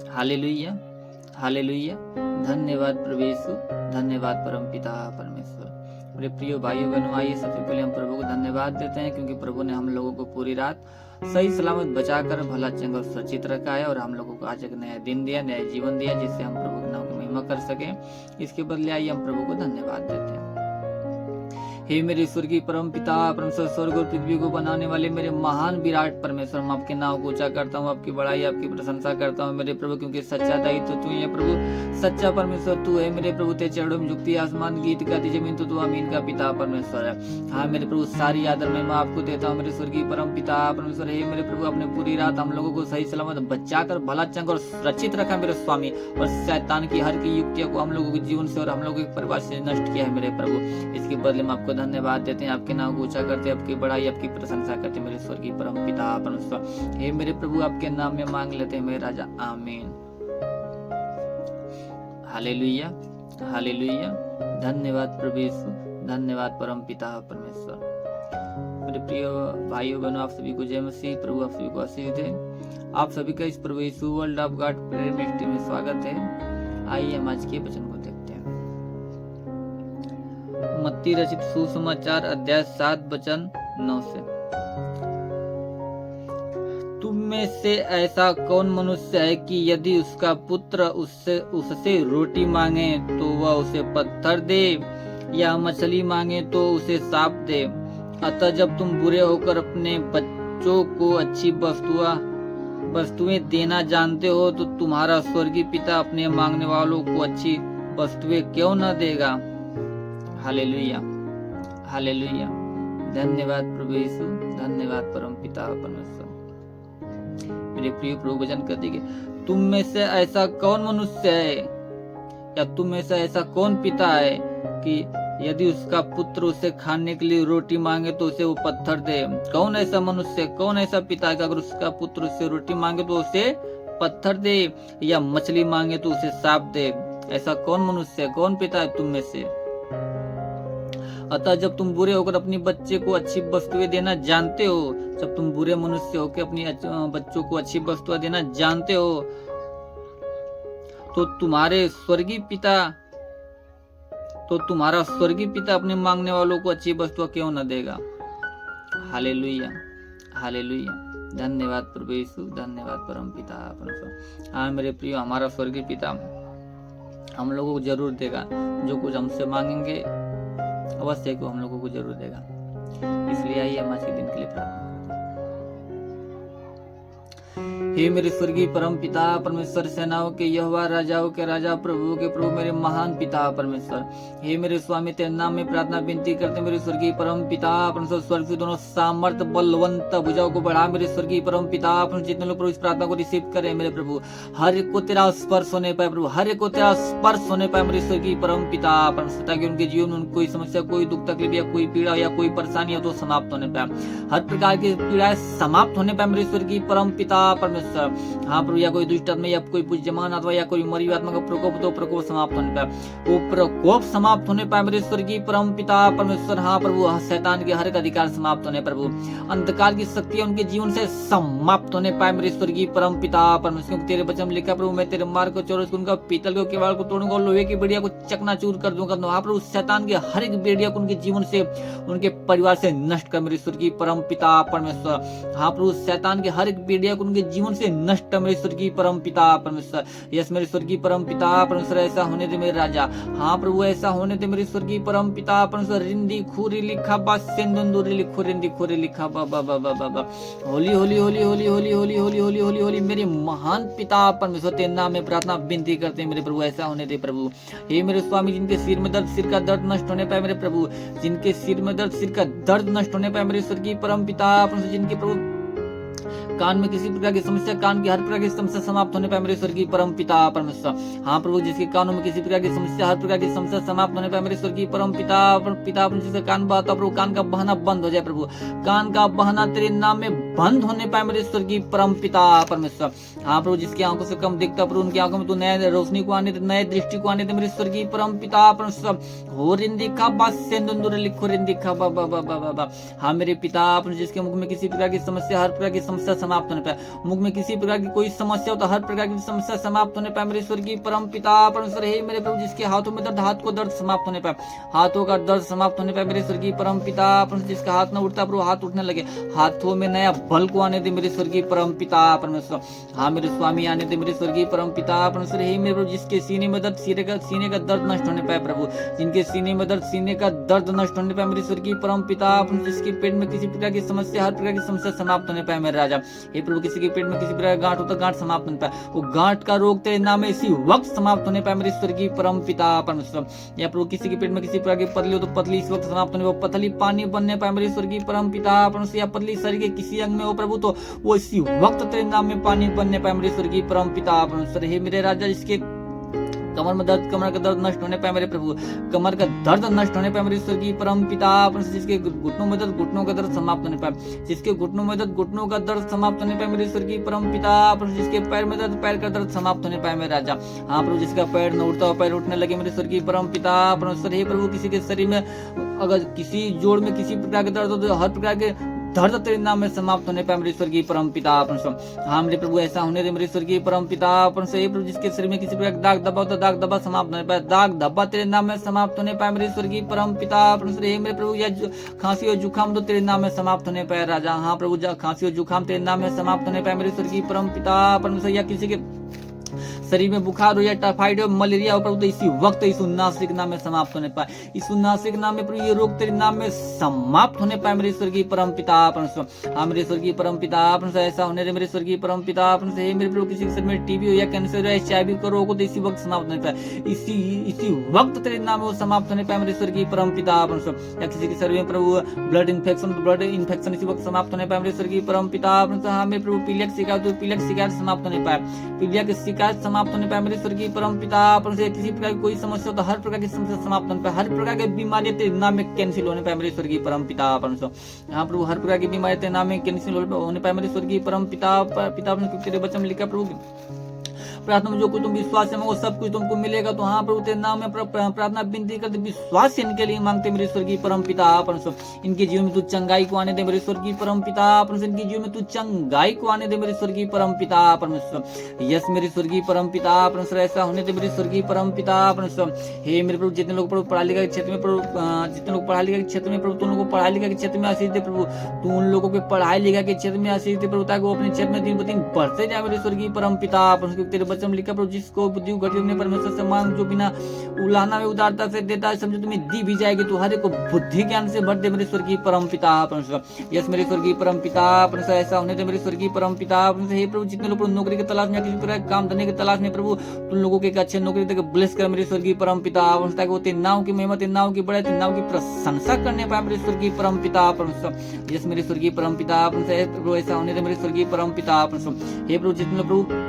Hallelujah, hallelujah. धन्यवाद प्रभु यीशु, धन्यवाद परमपिता परमेश्वर। मेरे प्रिय भाइयों बहनों, आइए सबसे पहले हम प्रभु को धन्यवाद देते हैं, क्योंकि प्रभु ने हम लोगों को पूरी रात सही सलामत बचाकर भला चंगा और सुरक्षित रखा है, और हम लोगों को आज एक नया दिन दिया, नया जीवन दिया, जिससे हम प्रभु के नाम की महिमा कर सके। इसके बदले आइए हम प्रभु को धन्यवाद देते हैं। हे मेरे ईश्वर की परम पिता परमेश्वर, स्वर्ग और पृथ्वी को बनाने वाले मेरे महान विराट परमेश्वर, मैं आपके नाम को ऊंचा करता हूँ, आपकी बड़ाई आपकी प्रशंसा करता हूँ मेरे प्रभु, क्योंकि सच्चा दाई तो तू ही है प्रभु, सच्चा परमेश्वर तू है मेरे प्रभु। तेरे चरणों में झुकती आसमान गीत गाती जमीन, तो तू अमीन का पिता परमेश्वर है। हाँ मेरे प्रभु, सारी आदर मैं आपको देता हूँ मेरे स्वर्गीय परम पिता परमेश्वर। हे मेरे प्रभु, अपने पूरी रात हम लोगों को सही सलामत बचाकर भला चंगा और सुरक्षित रखा मेरे स्वामी, और शैतान की हर की युक्तियों को हम लोगों के जीवन से और हम लोगों के परिवार से नष्ट किया है मेरे प्रभु। इसके बदले में आपको धन्यवाद देते हैं, आपके नाम को ऊंचा करते, आपकी बड़ाई आपकी प्रशंसा करते मेरे स्वर्गीय परम पिता परमेश्वर। हे मेरे प्रभु, आपके नाम में मांग लेते हैं मेरे राजा, आमीन। Hallelujah, hallelujah. धन्यवाद प्रभु यीशु, धन्यवाद परम पिता परमेश्वर। मेरे प्रिय भाइयों बहनों, आप सभी को जय मसीह। प्रभु आप सभी को आशीष दे। आप सभी का इस प्रभु Yeshu world of God prayer ministry में स्वागत है। आइए हम आज के वचन को देखते हैं। मत्ती रचित सुसमाचार अध्याय 7 वचन 9 से। तुम में से ऐसा कौन मनुष्य है कि यदि उसका पुत्र उससे रोटी मांगे तो वह उसे पत्थर दे, या मछली मांगे तो उसे सांप दे? अतः जब तुम बुरे होकर अपने बच्चों को अच्छी वस्तुएं देना जानते हो, तो तुम्हारा स्वर्गीय पिता अपने मांगने वालों को अच्छी वस्तुएं क्यों न देगा। Hallelujah, hallelujah. धन्यवाद प्रभु यीशु, धन्यवाद परम पिता परमेश्वर। मेरे प्रिय प्रभु वचन कर दीजिए, तुम में से ऐसा कौन मनुष्य है, या तुम में से ऐसा कौन पिता है कि यदि उसका पुत्र उसे खाने के लिए रोटी मांगे तो उसे वो पत्थर दे? कौन ऐसा मनुष्य, कौन ऐसा पिता है कि अगर उसका पुत्र उससे रोटी मांगे तो उसे पत्थर दे, या मछली मांगे तो उसे सांप दे? ऐसा कौन मनुष्य है, कौन पिता है तुम में से? अतः जब तुम बुरे होकर अपने बच्चे को अच्छी वस्तुएं देना जानते हो, जब तुम बुरे मनुष्य होकर अपनी बच्चों को अच्छी वस्तुएं देना जानते हो, तो तुम्हारा स्वर्गीय पिता अपने मांगने वालों को अच्छी वस्तुएं क्यों न देगा। Hallelujah, hallelujah. धन्यवाद प्रभु यीशु, धन्यवाद परम पिता परमेश्वर। हाँ मेरे प्रिय, हमारा स्वर्गीय पिता हम लोगों को जरूर देगा, जो कुछ हमसे मांगेंगे अवश्य को हम लोगों को जरूर देगा। इसलिए आइए हम आज के दिन के लिए प्रार्थना करते हैं। हे मेरे स्वर्गीय परम पिता परमेश्वर, सेनाओं के यहोवा, राजाओं के राजा, प्रभु के प्रभु, मेरे महान पिता परमेश्वर। हे मेरे स्वामी, तेरे नाम में प्रार्थना विनती करते मेरे स्वर्गीय परम पिता परमेश्वर। स्वर्ग से दोनों सामर्थ बलवंत भुजाओं को बढ़ा मेरे स्वर्गीय परम पिता परमेश्वर। जितने लोग प्रभु इस प्रार्थना को रिसीव करें मेरे प्रभु, हर एक को तेरा स्पर्श होने पाए प्रभु, हर एक को तेरा स्पर्श होने पाए मेरे स्वर्गीय परम पिता परमेश्वर, ताकि उनके जीवन में कोई समस्या, कोई दुख तकलीफ या कोई पीड़ा या कोई परेशानी हो तो समाप्त होने पाए, हर प्रकार की पीड़ाएं समाप्त होने पाए मेरे स्वर्गीय परम पिता परमेश्वर। हाँ प्रभु, या कोई दुष्ट आत्मा या कोई बुद्धिमान अथवा या कोई मरी आत्मा का प्रकोप, तो प्रकोप समाप्त होने पाए, वो प्रकोप समाप्त होने पाए मेरे स्वर्गीय परम पिता परमेश्वर। हाँ प्रभु, शैतान के हर एक अधिकार समाप्त होने प्रभु, अंधकार की शक्तियां उनके जीवन से समाप्त होने पाए मेरे स्वर्गीय परम पिता परमेश्वर। तेरे वचन में लिखा प्रभु, मैं तेरे मार्ग को चौरस करूंगा, पीतल को किवाड़ को तोड़ूंगा, लोहे की बेड़िया को चकनाचूर कर दूंगा। हाँ प्रभु, शैतान के हर एक बेड़िया को उनके जीवन से, उनके परिवार से नष्ट कर मेरे स्वर्गीय परम पिता परमेश्वर। हाँ प्रभु, शैतान के हर एक बेड़िया को उनके जीवन से नष्ट मेरे स्वर्गीय परम पिता परमेश्वर। यस मेरे स्वर्गीय परम पिता परमेश्वर, ऐसा होने दे मेरे राजा। हाँ प्रभु, ऐसा होने दे मेरे स्वर्गीय परम पिता परमेश्वर। रिंदी खूरी लिखा बा सिंदूरी लिखो, रिंदी खूरी लिखा बा बा बा बा बा। होली होली होली होली होली होली होली होली होली होली मेरे महान पिता परमेश्वर, तेरे नाम में प्रार्थना विनती करते हैं मेरे प्रभु, ऐसा होने दे प्रभु। हे मेरे स्वामी, जिनके सिर में दर्द, सिर का दर्द नष्ट होने पाए मेरे प्रभु, जिनके सिर में दर्द, सिर का दर्द नष्ट होने पाए मेरे स्वर्गीय परम पिता परमेश्वर। जिनके प्रभु कान में किसी प्रकार की समस्या, कान की हर प्रकार की समस्या समाप्त होने पाए मेरे स्वर्गीय परम पिता परमेश्वर। हाँ प्रभु, जिसके कानों में किसी प्रकार की समस्या, हर प्रकार की समस्या समाप्त होने पाए मेरे स्वर्गीय परम पिता परमेश्वर। जिसका कान बहता प्रभु, कान का बहना बंद हो जाए प्रभु, कान का बहना तेरे नाम में बंद होने पाए मेरे स्वर्गीय परम पिता परमेश्वर। हाँ प्रभु, जिसकी आंखों से कम दिखता प्रभु, उनकी आंखों में तू नए रोशनी को आने दे, नए दृष्टि को आने दे मेरे स्वर्गीय परम पिता परमेश्वर। हो रिंदिखा बस सेंदुर लिखो रिंदिखा बाबा बाबा बाबा। हाँ मेरे पिता परमेश्वर, जिसके मुख में किसी प्रकार की समस्या, हर प्रकार की समस्या समाप्त होने पाए, मुख में किसी प्रकार की कोई समस्या हो तो हर प्रकार की समस्या समाप्त होने पाए मेरे स्वर्गीय परम पिता परमेश्वर। हे मेरे प्रभु, जिसके हाथों में दर्द, हाथ को दर्द समाप्त होने पाए, हाथों का दर्द समाप्त होने पाए मेरे स्वर्गीय परम पिता परमेश्वर। जिसका हाथ न उठता प्रभु, हाथ उठने लगे, हाथों में नया बल को आने दे मेरे स्वर्गीय परम पिता परमेश्वर। हाँ मेरे स्वामी आने दे मेरे स्वर्गीय परम पिता परमेश्वर। हे मेरे प्रभु, जिसके सीने में दर्द, सीने का दर्द नष्ट होने पाए प्रभु, जिनके सीने में दर्द, सीने का दर्द नष्ट होने पाए मेरे स्वर्गीय परम पिता परमेश्वर। जिसके पेट में किसी प्रकार की समस्या, हर प्रकार की समस्या समाप्त होने पाए मेरे राजा। हे प्रभु, किसी के पेट में किसी प्रकार गांठ हो तो गांठ समाप्त होने पाए, वो गांठ का रोग तेरे नाम में इसी वक्त समाप्त होने पाए मेरे स्वर्गीय परम पिता परमेश्वर। या प्रभु, किसी के पेट में किसी प्रकार की पतली हो तो पतली इस वक्त समाप्त होने पाए, पतली पानी बनने पाए मेरे स्वर्गीय परम पिता परमेश्वर। या पतली शरीर के किसी अंग में हो प्रभु, तो वो इसी वक्त तेरे नाम में पानी बनने पाए मेरे स्वर्गीय परम पिता परमेश्वर। हे मेरे राजा, जिसके कमर में दर्द, कमर का दर्द नष्ट होने पाए मेरे प्रभु, कमर का दर्द नष्ट होने पाए मेरे स्वर्गीय परम पिता परमेश्वर। जिसके घुटनों में दर्द, घुटनों का दर्द समाप्त होने पाए, जिसके घुटनों में दर्द, घुटनों का दर्द समाप्त होने पाए मेरे स्वर्गीय परम पिता परमेश्वर। जिसके पैर में दर्द, पैर का दर्द समाप्त होने पाए मेरे राजा। हाँ प्रभु, जिसका पैर न उठता हो, पैर उठने लगे मेरे स्वर्गीय परम पिता परमेश्वर। हे प्रभु, किसी के शरीर में अगर किसी जोड़ में किसी प्रकार के दर्द हो तो हर प्रकार के दर्द तेरे नाम में समाप्त होने पाए मेरे स्वर्गीय परम पिता परमेश्वर। हाँ मेरे प्रभु, ऐसा होने दे मेरे स्वर्गीय परम पिता परमेश्वर। हे प्रभु, जिसके शरीर में किसी प्रकार दाग धब्बा होता, दाग धब्बा समाप्त होने पाए, दाग धब्बा तेरे नाम में समाप्त होने पाए मेरे स्वर्गीय परम पिता परमेश्वर। हे मेरे प्रभु, या खांसी और जुकाम तो तेरे नाम में समाप्त होने पाए राजा। हाँ प्रभु, खांसी और जुकाम तेरे नाम में समाप्त होने पाए मेरे स्वर्गीय परम पिता परमेश्वर। या किसी के शरीर में बुखार हो या टाइफाइड हो, मलेरिया हो प्रभु, तो इसी वक्त यीशु नासरी के नाम में समाप्त होने पाए, यीशु नासरी के नाम में प्रभु ये रोग तेरे नाम में समाप्त होने पाए मेरे स्वर्गीय परम पिता परमेश्वर। हाँ मेरे स्वर्गीय परम पिता परमेश्वर, ऐसा होने दे मेरे स्वर्गीय परम पिता परमेश्वर। हे मेरे प्रभु, किसी के शरीर में टीबी हो या कैंसर हो या HIV का रोग हो तो इसी वक्त समाप्त होने पाए, इसी वक्त तेरे नाम में वो समाप्त होने पाए मेरे स्वर्गीय परम पिता परमेश्वर। या किसी के शरीर में प्रभु ब्लड इन्फेक्शन इसी वक्त समाप्त होने पाए मेरे स्वर्गीय परम पिता परमेश्वर। हाँ मेरे प्रभु, पीलिया की शिकायत समाप्त होने पाए, पीलिया की शिकायत समाप्त होने पाए मेरे स्वर्गीय परम पिता परमेश्वर। किसी प्रकार की कोई समस्या हो तो हर प्रकार की समस्या समाप्त होने पाए, हर प्रकार की बीमारी तेरे नाम में कैंसिल होने पाए मेरे स्वर्गीय परम पिता परमेश्वर। यहाँ प्रभु, हर प्रकार की बीमारी तेरे नाम में कैंसिल होने पाए मेरे स्वर्गीय परम पिता परमेश्वर। तेरे वचन में लिखा प्रभु, प्रार्थना में जो कुछ तुम विश्वास से मांगो सब कुछ तुमको मिलेगा। तो हाँ प्रभु, तेरे नाम में प्रार्थना विनती करते विश्वास से इनके लिए मांगते मेरे स्वर्गीय परम पिता परमेश्वर। इनके जीवन में तू चंगाई को आने दे मेरे स्वर्गीय परम पिता परमेश्वर। इनके जीवन में तू चंगाई को आने दे मेरे स्वर्गीय परम पिता परमेश्वर। यस मेरे स्वर्गीय परम पिता परमेश्वर, ऐसा होने दे मेरे स्वर्गीय परम पिता परमेश्वर। हे मेरे प्रभु, जितने लोग प्रभु पढ़ाई लिखाई के क्षेत्र में प्रभु, जितने लोग पढ़ाई लिखाई के क्षेत्र में प्रभु, तुम लोगों को पढ़ाई लिखाई के क्षेत्र में आशीष दे प्रभु, तू उन लोगों के पढ़ाई लिखाई के क्षेत्र में आशीष दे प्रभु, ताकि वो अपने क्षेत्र में दिन ब दिन बढ़ते जाए मेरे स्वर्गीय परम पिता परमेश्वर। तेरे वचन में लिखा प्रभु, जिसको बुद्धि घटी अपने परमेश्वर से मांग, जो बिना उलाहना में उदारता से देता है, समझो तुम्हें दी भी जाएगी। तो हर एक को बुद्धि ज्ञान से भर दे मेरे स्वर्गीय परम पिता परमेश्वर। यस मेरे स्वर्गीय परम पिता परमेश्वर, ऐसा होने दे मेरे स्वर्गीय परम पिता परमेश्वर। हे प्रभु, जितने लोग नौकरी की तलाश में, किसी प्रकार काम धंधे की तलाश में प्रभु, तुम लोगों के एक अच्छे नौकरी देकर ब्लेस कर मेरे स्वर्गीय परम पिता परमेश्वर, ताकि वो तेरे नाम की महिमा, तेरे नाम की बड़ाई, तेरे नाम की प्रशंसा करने पाए मेरे स्वर्गीय परम पिता परमेश्वर। यस मेरे स्वर्गीय परम पिता परमेश्वर, ऐसा होने दे मेरे स्वर्गीय परम पिता परमेश्वर। हे प्रभु, जितने लोग प्रभु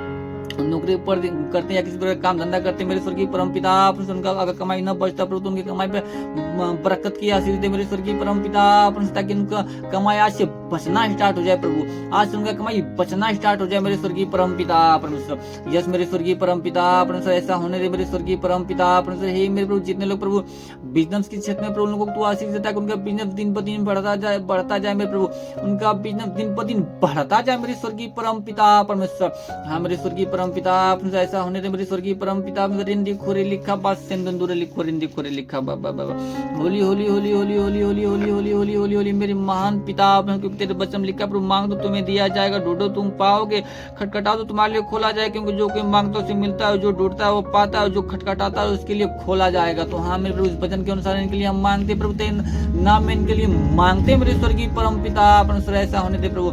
नौकरी पर करते हैं या किसी प्रकार काम धंधा करते हैं मेरे स्वर्गीय परम पिता परमेश्वर, उनका अगर कमाई न बचता प्रभु, तो उनकी कमाई पे बरकत की आशीष दे मेरे स्वर्गीय परम पिता परमेश्वर, ताकि उनका कमाई आज से बचना स्टार्ट हो जाए प्रभु, आज से उनका कमाई बचना स्टार्ट हो जाए मेरे स्वर्गीय परम पिता परमेश्वर। यस मेरे स्वर्गीय परम पिता परमेश्वर, ऐसा होने दे मेरे स्वर्गीय परम पिता परमेश्वर। हे मेरे प्रभु, जितने लोग प्रभु बिजनेस के क्षेत्र में प्रभु, लोगों को तू आशीष देता है, उनका बिजनेस दिन ब दिन बढ़ता जाए मेरे प्रभु, उनका बिजनेस दिन ब दिन बढ़ता जाए मेरे स्वर्गीय परम पिता परमेश्वर। हाँ मेरे स्वर्गीय परम पिता परमेश्वर, ऐसा होने दे मेरे स्वर्गीय परम पिता रिंदी खोरे लिखा बात सेंदूर लिखो रिंदी खोरे लिखा बाबा बाबा। होली होली होली होली होली होली होली होली होली होली होली मेरे महान पिता, क्योंकि तेरे वचन लिखा प्रभु, मांग तो तुम्हें दिया जाएगा, ढूंढो तुम पाओगे, खटखटाओ तो तुम्हारे लिए खोला जाएगा, क्योंकि जो कोई मांगता है उसे मिलता है, जो ढूंढता है वो पाता है, जो खटखटाता है उसके लिए खोला जाएगा। तो हाँ मेरे प्रभु, इस वचन के अनुसार इनके लिए हम मांगते प्रभु, तेरे नाम में इनके लिए मांगते मेरे स्वर्गीय परम पिता परमेश्वर। ऐसा होने दे प्रभु,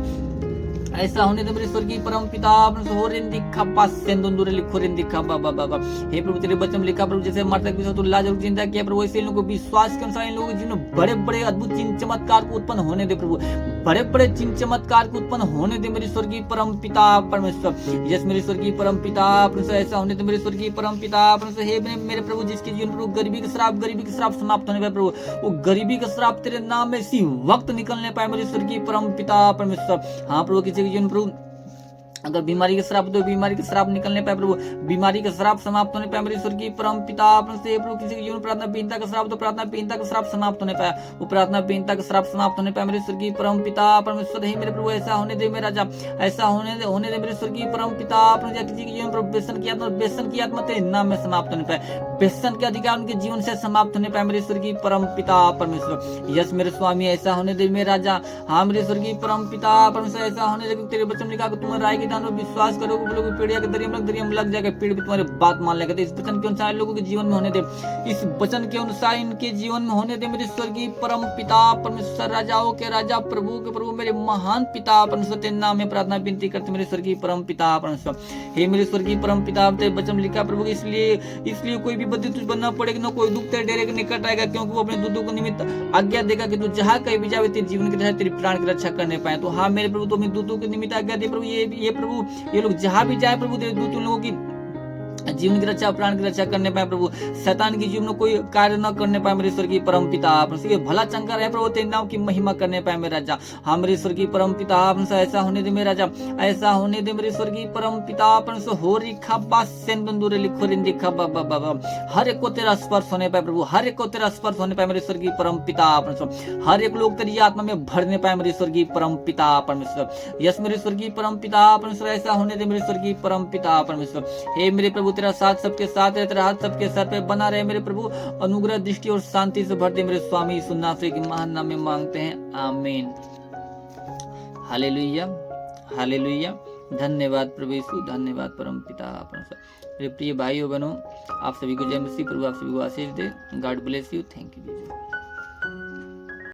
ऐसा होने दे मेरे स्वर्गीय परम पिता परमेश्वर। हो रिंदी खप्पा सेंदूर लिखो रिंदी खप्पा बाबा बाबा। हे प्रभु, तेरे वचन लिखा प्रभु, जैसे मरतक विश्वास तो लाजर चिंता किया प्रभु, वैसे इन लोगों को विश्वास के अनुसार इन लोगों के जीवन बड़े बड़े अद्भुत चिन्ह चमत्कार को उत्पन्न होने दे प्रभु, बड़े बड़े चिन्ह चमत्कार को उत्पन्न होने दे मेरे स्वर्गीय परम पिता परमेश्वर। यस मेरे स्वर्गीय परम पिता परमेश्वर, ऐसा होने दे मेरे स्वर्गीय परम पिता परमेश्वर। हे मेरे प्रभु, जिसके जीवन प्रभु गरीबी का श्राप समाप्त होने पाए प्रभु, वो गरीबी का श्राप तेरे नाम में इसी वक्त निकलने पाए मेरे स्वर्गीय परम पिता परमेश्वर। हाँ प्रभु, किसी के जीवन प्रभु अगर बीमारी का श्राप, तो बीमारी का श्राप निकलने पाए प्रभु, बीमारी का श्राप समाप्त होने पाए मेरे स्वर्गीय परम पिता परमेश्वर। प्रभु किसी के जीवन प्रार्थना विहीनता का श्राप, तो प्रार्थना विहीनता का श्राप समाप्त होने पाए, वो प्रार्थना विहीनता का श्राप समाप्त होने पाए मेरे स्वर्गीय परम पिता परमेश्वर। हे मेरे प्रभु, ऐसा होने दे मेरा राजा, ऐसा होने दे मेरे स्वर्गीय परम पिता परमेश्वर। किसी के जीवन प्रभु व्यसन की आत्मा तेरे नाम में समाप्त होने पाए, व्यसन के अधिकार उनके जीवन से समाप्त होने पाए मेरे स्वर्गीय परम पिता परमेश्वर। यस मेरे स्वामी, ऐसा होने दे मेरे राजा। हाँ मेरे स्वर्गीय परम पिता परमेश्वर, ऐसा होने दे तेरे वचन लिखा, तुम राय के दान में विश्वास करो, लोगों पीढ़िया के दरिया में लग जाएगा, पीढ़ भी तुम्हारी बात मान लेगा। तो इस वचन के अनुसार लोगों के जीवन में होने दे, इस वचन के अनुसार इनके जीवन में होने दे मेरे स्वर्गीय परम पिता परमेश्वर। राजाओं के राजा, प्रभु के प्रभु, मेरे महान पिता परमेश्वर, तेरे नाम में प्रार्थना विनती करते मेरे स्वर्गीय परम पिता परमेश्वर। हे मेरे स्वर्गीय परम पिता, तेरे वचन लिखा प्रभु, इसलिए कोई भी बद्धी तुझ बनना पड़ेगा, न कोई दुख तेरे डेरे के निकट आएगा, क्योंकि वो अपने दूतों को निमित्त आज्ञा देगा कि तू जहाँ कहीं भी जावे तेरे जीवन की तरह तेरे प्राण की रक्षा करने पाए। तो हाँ मेरे प्रभु, तो अपने दूतों के निमित्त आज्ञा दे प्रभु, ये प्रभु, ये लोग जहाँ भी जाए प्रभु, तेरे दूत उन लोगों की जीवन की रक्षा, प्राण की रक्षा करने पाए प्रभु, शैतान की जीवन में कोई कार्य न करने पाए मेरे स्वर्गीय परम पिता परमेश्वर। भला चंगा रहे प्रभु, तेरे नाम की महिमा करने पाए मेरे राजा। हाँ मेरे स्वर्गीय परम पिता परमेश्वर, ऐसा होने दे मेरे राजा, ऐसा होने दे मेरे स्वर्गीय परम पिता परमेश्वर। हो रिखा बासेंदुरे लिखो रिंदिखा बाबा, हर एक को तेरा स्पर्श होने पाए प्रभु, हर एक को तेरा स्पर्श होने पाए मेरे स्वर्गीय परम पिता परमेश्वर। हर एक लोग तेरी आत्मा में भरने पाए मेरे स्वर्गीय परम पिता परमेश्वर। यस मेरे स्वर्गीय परम पिता परमेश्वर, ऐसा होने दे मेरे स्वर्गीय परम पिता परमेश्वर। हे मेरे प्रभु, तेरा साथ सबके साथ रहे, तेरा हाथ सबके सर पे बना रहे मेरे प्रभु, अनुग्रह दृष्टि और शांति से भर दे मेरे स्वामी यीशु नासरी के महान नाम में मांगते हैं, आमीन। Hallelujah hallelujah. धन्यवाद प्रभु यीशु, धन्यवाद परम पिता परमेश्वर। मेरे प्रिय भाइयों बहनों, आप सभी को जय मसीह। प्रभु आप सभी को आशीष दे। God bless you. Thank you.